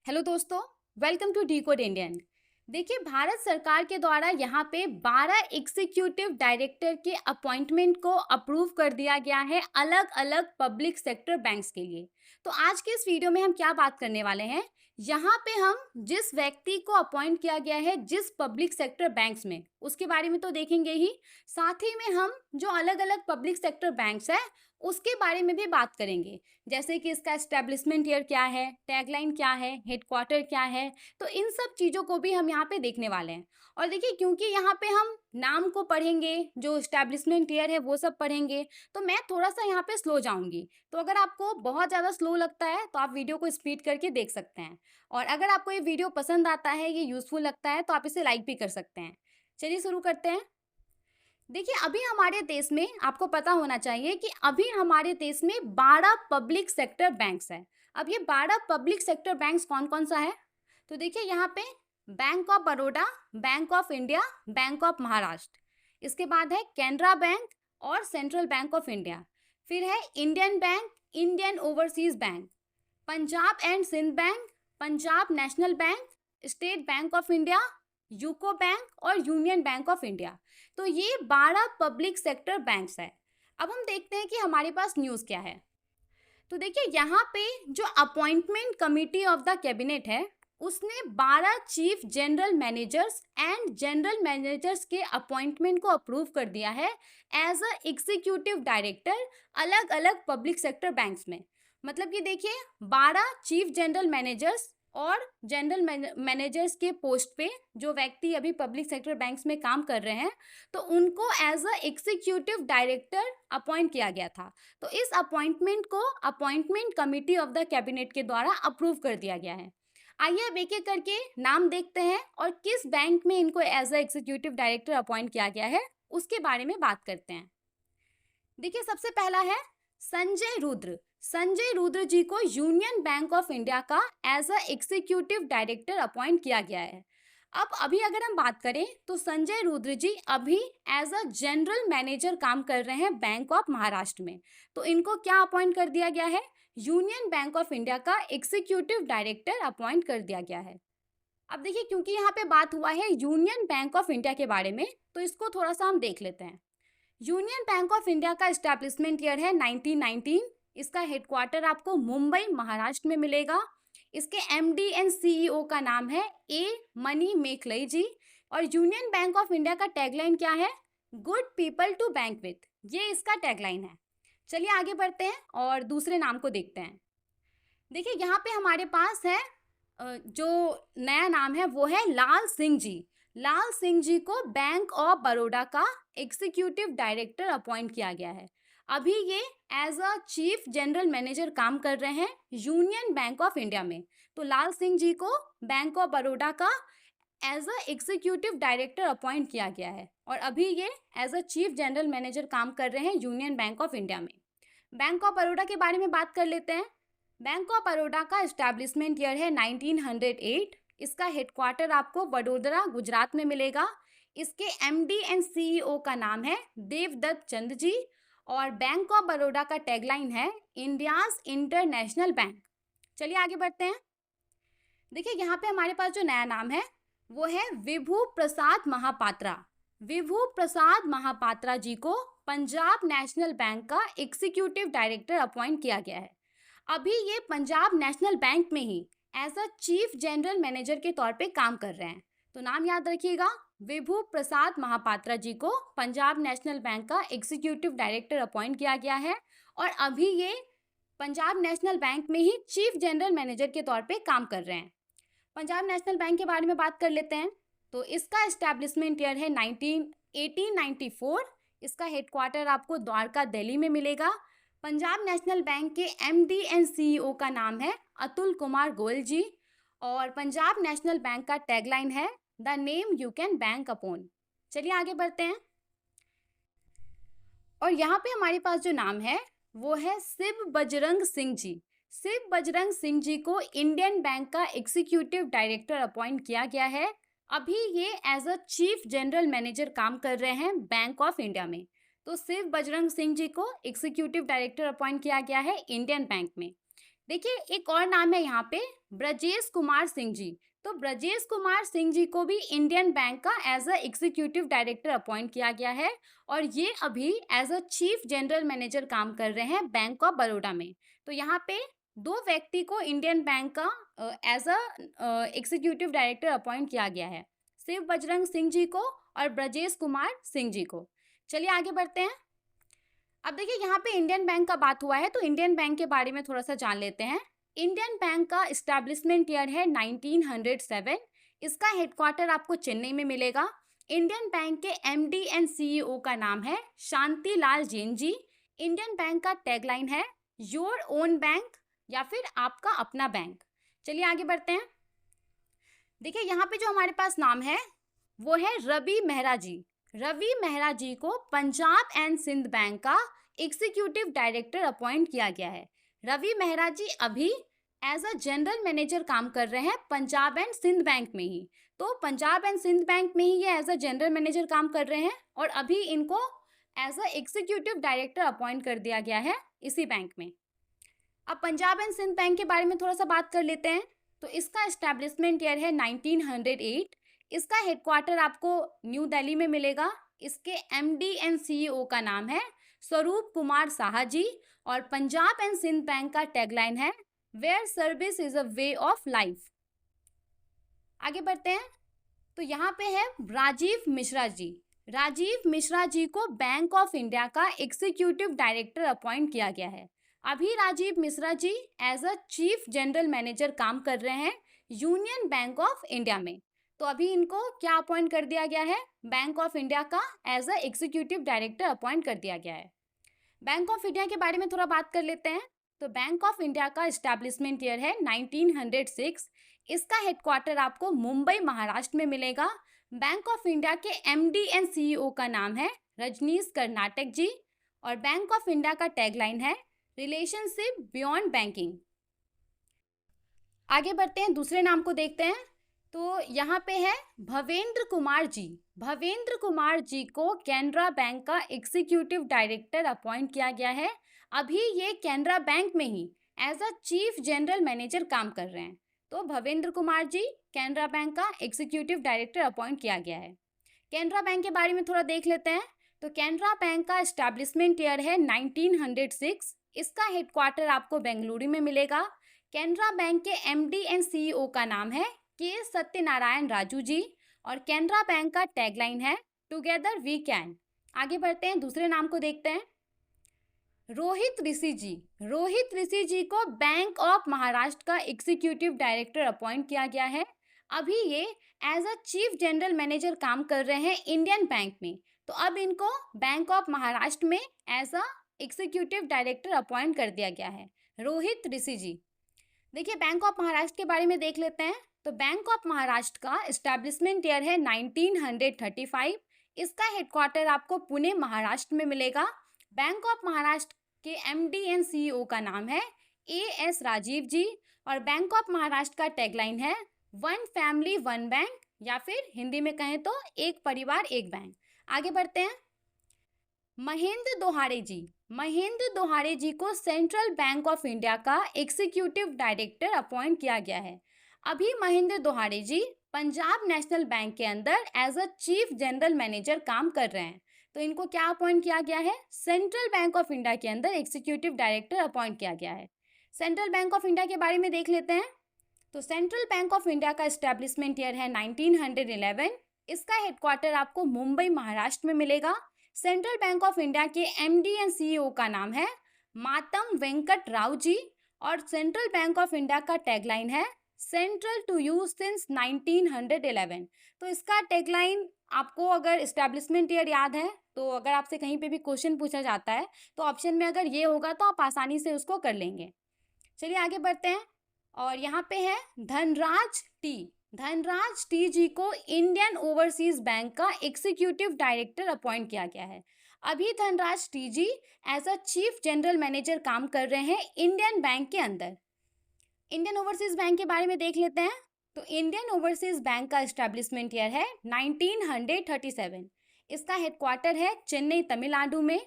Hello दोस्तों, welcome to the code Indian. देखिए, भारत सरकार के द्वारा यहाँ पे 12 एग्जीक्यूटिव डायरेक्टर के अपॉइंटमेंट को अप्रूव कर दिया गया है अलग अलग पब्लिक सेक्टर बैंक्स के लिए। तो आज के इस वीडियो में हम क्या बात करने वाले हैं, यहाँ पे हम जिस व्यक्ति को अपॉइंट किया गया है जिस पब्लिक सेक्टर बैंक्स में, उसके बारे में तो देखेंगे ही, साथ ही में हम जो अलग अलग पब्लिक सेक्टर बैंक्स है उसके बारे में भी बात करेंगे। जैसे कि इसका एस्टेब्लिशमेंट ईयर क्या है, टैगलाइन क्या है, हेडक्वार्टर क्या है, तो इन सब चीज़ों को भी हम यहाँ पे देखने वाले हैं। और देखिए, क्योंकि यहाँ पे हम नाम को पढ़ेंगे, जो एस्टेब्लिशमेंट ईयर है वो सब पढ़ेंगे, तो मैं थोड़ा सा यहाँ पे स्लो जाऊँगी। तो अगर आपको बहुत ज़्यादा स्लो लगता है तो आप वीडियो को स्पीड करके देख सकते हैं। और अगर आपको ये वीडियो पसंद आता है, ये यूज़फुल लगता है, तो आप इसे लाइक भी कर सकते हैं। चलिए शुरू करते हैं। देखिए, अभी हमारे देश में आपको पता होना चाहिए कि अभी हमारे देश में 12 पब्लिक सेक्टर बैंक्स हैं। अब ये 12 पब्लिक सेक्टर बैंक्स कौन-कौन सा है? तो देखिए, यहाँ पे bank of Baroda, bank of India, bank of Maharashtra. इसके बाद है कैनरा बैंक और सेंट्रल बैंक ऑफ इंडिया। फिर है Indian bank, Indian overseas bank, Punjab and Sindh bank, Punjab national bank, state bank of India, UCO bank और यूनियन बैंक ऑफ इंडिया। तो ये 12 public sector banks है। अब हम देखते हैं कि हमारे पास न्यूज़ क्या है। तो देखिए, यहाँ पे जो appointment committee of the cabinet है, उसने 12 chief general managers and general managers के अपॉइंटमेंट को अप्रूव कर दिया है एज अ एग्जीक्यूटिव डायरेक्टर अलग अलग पब्लिक सेक्टर बैंक्स में। मतलब कि देखिए, 12 चीफ जनरल मैनेजर्स और जनरल मैनेजर्स के पोस्ट पे जो व्यक्ति अभी पब्लिक सेक्टर बैंक्स में काम कर रहे हैं, तो उनको as a executive director appoint किया गया था। तो इस अपॉइंटमेंट को appointment committee of the cabinet के द्वारा अप्रूव कर दिया गया है। आइए अब एक एक करके नाम देखते हैं और किस बैंक में इनको as a executive director appoint किया गया है उसके बारे में बात करते हैं। देखिए, सबसे पहला है संजय रुद्र। संजय रुद्र जी को यूनियन बैंक ऑफ इंडिया का as a executive director appoint किया गया है। अब अभी अगर हम बात करें तो संजय रुद्र जी अभी एज अ जनरल मैनेजर काम कर रहे हैं बैंक ऑफ महाराष्ट्र में। तो इनको क्या अपॉइंट कर दिया गया है? यूनियन बैंक ऑफ इंडिया का एग्जीक्यूटिव डायरेक्टर अपॉइंट कर दिया गया है। अब देखिए, क्योंकि यहाँ पे बात हुआ है यूनियन बैंक ऑफ इंडिया के बारे में, तो इसको थोड़ा सा हम देख लेते हैं। यूनियन बैंक ऑफ इंडिया का एस्टैब्लिशमेंट ईयर है 1919। इसका हेडक्वार्टर आपको मुंबई महाराष्ट्र में मिलेगा। इसके एमडी एंड सीईओ का नाम है ए मनी मेखलई जी। और यूनियन बैंक ऑफ इंडिया का टैगलाइन क्या है? Good people to bank with, ये इसका टैगलाइन है। चलिए आगे बढ़ते हैं और दूसरे नाम को देखते हैं। देखिए, यहाँ पे हमारे पास है जो नया नाम है वो है लाल सिंह जी। लाल सिंह जी को बैंक ऑफ बड़ौदा का एग्जीक्यूटिव डायरेक्टर अपॉइंट किया गया है। अभी ये as a chief general manager काम कर रहे हैं यूनियन बैंक ऑफ इंडिया में। तो लाल सिंह जी को बैंक ऑफ बड़ौदा का as a executive director appoint किया गया है और अभी ये as a chief general manager काम कर रहे हैं यूनियन बैंक ऑफ इंडिया में। बैंक ऑफ बड़ौदा के बारे में बात कर लेते हैं। बैंक ऑफ बड़ौदा का एस्टैब्लिशमेंट ईयर है 1908। इसका हेडक्वार्टर आपको वडोदरा गुजरात में मिलेगा। इसके एमडी एंड सीईओ का नाम है देवदत्त चंद जी। और बैंक ऑफ बड़ौदा का टैगलाइन है इंडियाज इंटरनेशनल बैंक। चलिए आगे बढ़ते हैं। देखिए, यहाँ पे हमारे पास जो नया नाम है वो है विभू प्रसाद महापात्रा। विभू प्रसाद महापात्रा जी को पंजाब नेशनल बैंक का एग्जीक्यूटिव डायरेक्टर अपॉइंट किया गया है। अभी ये पंजाब नेशनल बैंक में ही as a chief general manager के तौर पे काम कर रहे हैं। तो नाम याद रखिएगा, विभू प्रसाद महापात्रा जी को पंजाब नेशनल बैंक का एग्जीक्यूटिव डायरेक्टर अपॉइंट किया गया है और अभी ये पंजाब नेशनल बैंक में ही चीफ जनरल मैनेजर के तौर पे काम कर रहे हैं। पंजाब नेशनल बैंक के बारे में बात कर लेते हैं। तो इसका एस्टैब्लिशमेंट ईयर है 1894। इसका हेडक्वार्टर आपको द्वारका दिल्ली में मिलेगा। पंजाब नेशनल बैंक के एमडी एंड सीईओ का नाम है अतुल कुमार गोयल जी। और पंजाब नेशनल बैंक का टैगलाइन है the name you can bank upon. चलिए आगे बढ़ते हैं। और यहाँ पे हमारे पास जो नाम है वो है शिव बजरंग सिंह जी। शिव बजरंग सिंह जी को इंडियन बैंक का एग्जीक्यूटिव डायरेक्टर अपॉइंट किया गया है। अभी ये as a chief general manager काम कर रहे हैं बैंक ऑफ इंडिया में। तो शिव बजरंग सिंह जी को एग्जीक्यूटिव डायरेक्टर अपॉइंट किया गया है इंडियन बैंक में। देखिए एक और नाम है यहाँ पे, ब्रजेश कुमार सिंह जी। तो ब्रजेश कुमार सिंह जी को भी इंडियन बैंक का as a executive director appoint किया गया है और ये अभी as a chief general manager काम कर रहे हैं बैंक ऑफ बड़ौदा में। तो यहाँ पे दो व्यक्ति को इंडियन बैंक का as a executive director appoint किया गया है, शिव बजरंग सिंह जी को और ब्रजेश कुमार सिंह जी को। चलिए आगे बढ़ते हैं। अब देखिए यहाँ पे इंडियन बैंक का बात हुआ है तो इंडियन बैंक के बारे में थोड़ा सा जान लेते हैं। इंडियन बैंक का इस्टेब्लिशमेंट ईयर है 1907। इसका हेडक्वार्टर आपको चेन्नई में मिलेगा। इंडियन बैंक के एमडी एंड सीईओ का नाम है शांति लाल जैन जी। इंडियन बैंक का टैगलाइन है योर ओन बैंक या फिर आपका अपना बैंक। चलिए आगे बढ़ते हैं। देखिए यहाँ पे जो हमारे पास नाम है वो है रवि मेहरा जी। रवि मेहरा जी को पंजाब एंड सिंध बैंक का एग्जीक्यूटिव डायरेक्टर अपॉइंट किया गया है। रवि मेहरा जी अभी एज अ जनरल मैनेजर काम कर रहे हैं पंजाब एंड सिंध बैंक में ही। तो पंजाब एंड सिंध बैंक में ही ये एज अ जनरल मैनेजर काम कर रहे हैं और अभी इनको as a executive director appoint कर दिया गया है इसी बैंक में। अब पंजाब एंड सिंध बैंक के बारे में थोड़ा सा बात कर लेते हैं। तो इसका एस्टेब्लिशमेंट ईयर है 1908। इसका हेडक्वार्टर आपको न्यू दिल्ली में मिलेगा। इसके एमडी एंड सीईओ का नाम है स्वरूप कुमार साहा जी और पंजाब एंड सिंध बैंक का टैगलाइन है where service is a way of life. आगे बढ़ते हैं। तो यहाँ पे है राजीव मिश्रा जी। राजीव मिश्रा जी को बैंक ऑफ इंडिया का एग्जीक्यूटिव डायरेक्टर अपॉइंट किया गया है। अभी Rajiv Mishra ji as a chief general manager काम कर रहे हैं यूनियन बैंक ऑफ इंडिया में। तो अभी इनको क्या अपॉइंट कर दिया गया है, बैंक ऑफ इंडिया का as a executive director appoint कर दिया गया है। बैंक ऑफ इंडिया के बारे में थोड़ा बात कर लेते हैं। तो बैंक ऑफ इंडिया का एस्टैब्लिशमेंट ईयर है 1906। इसका हेडक्वार्टर आपको मुंबई महाराष्ट्र में मिलेगा। बैंक ऑफ इंडिया के एमडी एंड सीईओ का नाम है रजनीश कर्नाटक जी और बैंक ऑफ इंडिया का टैगलाइन है रिलेशनशिप बियॉन्ड बैंकिंग। आगे बढ़ते हैं, दूसरे नाम को देखते हैं। तो यहाँ पे है भवेंद्र कुमार जी। भवेंद्र कुमार जी को कैनरा बैंक का एग्जीक्यूटिव डायरेक्टर अपॉइंट किया गया है। अभी ये कैनरा बैंक में ही as a chief general manager काम कर रहे हैं। तो भवेंद्र कुमार जी कैनरा बैंक का एग्जीक्यूटिव डायरेक्टर अपॉइंट किया गया है। कैनरा बैंक के बारे में थोड़ा देख लेते हैं। तो कैनरा बैंक का एस्टैब्लिशमेंट ईयर है 1906। इसका हेडक्वार्टर आपको बेंगलुरु में मिलेगा। कैनरा बैंक के एमडी एंड सीईओ का नाम है के सत्यनारायण राजू जी और कैनरा बैंक का टैगलाइन है टुगेदर वी कैन। आगे बढ़ते हैं, दूसरे नाम को देखते हैं। रोहित ऋषि जी। रोहित ऋषि जी को बैंक ऑफ महाराष्ट्र का एग्जीक्यूटिव डायरेक्टर अपॉइंट किया गया है। अभी ये as a chief general manager काम कर रहे हैं इंडियन बैंक में। तो अब इनको बैंक ऑफ महाराष्ट्र में as a executive director appoint कर दिया गया है, रोहित ऋषि जी। देखिए बैंक ऑफ महाराष्ट्र के बारे में देख लेते हैं। तो बैंक ऑफ महाराष्ट्र का एस्टैब्लिशमेंट ईयर है 1935। इसका हेडक्वार्टर आपको पुणे महाराष्ट्र में मिलेगा। बैंक ऑफ महाराष्ट्र के एमडी एंड सीईओ का नाम है एएस राजीव जी और बैंक ऑफ महाराष्ट्र का टैगलाइन है वन फैमिली वन बैंक या फिर हिंदी में कहें तो एक परिवार एक बैंक। आगे बढ़ते हैं। महेंद्र दोहारे जी। महेंद्र दोहारे जी को सेंट्रल बैंक ऑफ इंडिया का एग्जीक्यूटिव डायरेक्टर अपॉइंट किया गया है। अभी महेंद्र दोहारे जी पंजाब नेशनल बैंक के अंदर as a chief general manager काम कर रहे हैं। तो इनको क्या अपॉइंट किया गया है, सेंट्रल बैंक ऑफ इंडिया के अंदर एग्जीक्यूटिव डायरेक्टर अपॉइंट किया गया है। सेंट्रल बैंक ऑफ इंडिया के बारे में देख लेते हैं। तो सेंट्रल बैंक ऑफ इंडिया का एस्टैब्लिशमेंट ईयर है 1911। इसका हेडक्वार्टर आपको मुंबई महाराष्ट्र में मिलेगा। सेंट्रल बैंक ऑफ इंडिया के एमडी एंड सीईओ का नाम है मातम वेंकट राव जी और सेंट्रल बैंक ऑफ इंडिया का टैगलाइन है सेंट्रल टू यू सिंस 1911। तो इसका टैगलाइन आपको अगर एस्टैब्लिशमेंट ईयर याद है तो अगर आपसे कहीं पे भी क्वेश्चन पूछा जाता है तो ऑप्शन में अगर ये होगा तो आप आसानी से उसको कर लेंगे। चलिए आगे बढ़ते हैं और यहाँ पे है धनराज टी। धनराज टी जी को इंडियन ओवरसीज बैंक का एग्जीक्यूटिव डायरेक्टर अपॉइंट किया गया है। अभी Dhanraj T ji as a chief general manager काम कर रहे हैं इंडियन बैंक के अंदर। इंडियन ओवरसीज बैंक के बारे में देख लेते हैं। तो इंडियन ओवरसीज बैंक का एस्टैब्लिशमेंट ईयर है 1937। इसका हेडक्वार्टर है चेन्नई तमिलनाडु में।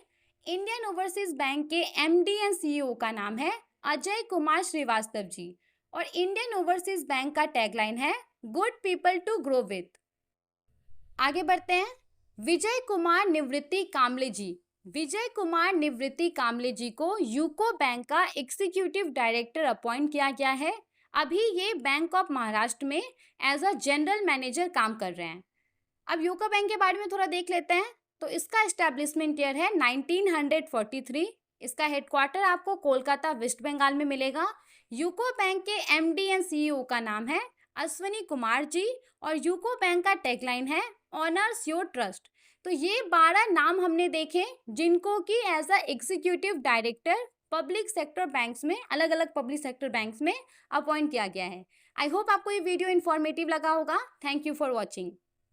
इंडियन ओवरसीज बैंक के एमडी एंड सीईओ का नाम है अजय कुमार श्रीवास्तव जी। और इंडियन ओवरसीज बैंक का टैगलाइन है good people to grow with. आगे बढ़ते हैं। विजय कुमार निवृत्ति कामले जी। विजय कुमार निवृत्ति कामले जी को यूको बैंक का एग्जीक्यूटिव डायरेक्टर अपॉइंट किया गया है। अभी ये बैंक ऑफ महाराष्ट्र में एज अ जनरल मैनेजर काम कर रहे हैं। अब यूको बैंक के बारे में थोड़ा देख लेते हैं। तो इसका एस्टेब्लिशमेंट ईयर है 1943। इसका हेडक्वार्टर आपको कोलकाता वेस्ट बंगाल में मिलेगा। यूको बैंक के एमडी एंड सीईओ का नाम है अश्विनी कुमार जी और यूको बैंक का टैगलाइन है ऑनर्स योर ट्रस्ट। तो ये 12 नाम हमने देखे जिनको कि as a executive director public sector banks में, अलग अलग पब्लिक सेक्टर बैंक्स में अपॉइंट किया गया है। आई होप आपको ये वीडियो इन्फॉर्मेटिव लगा होगा। Thank you for watching.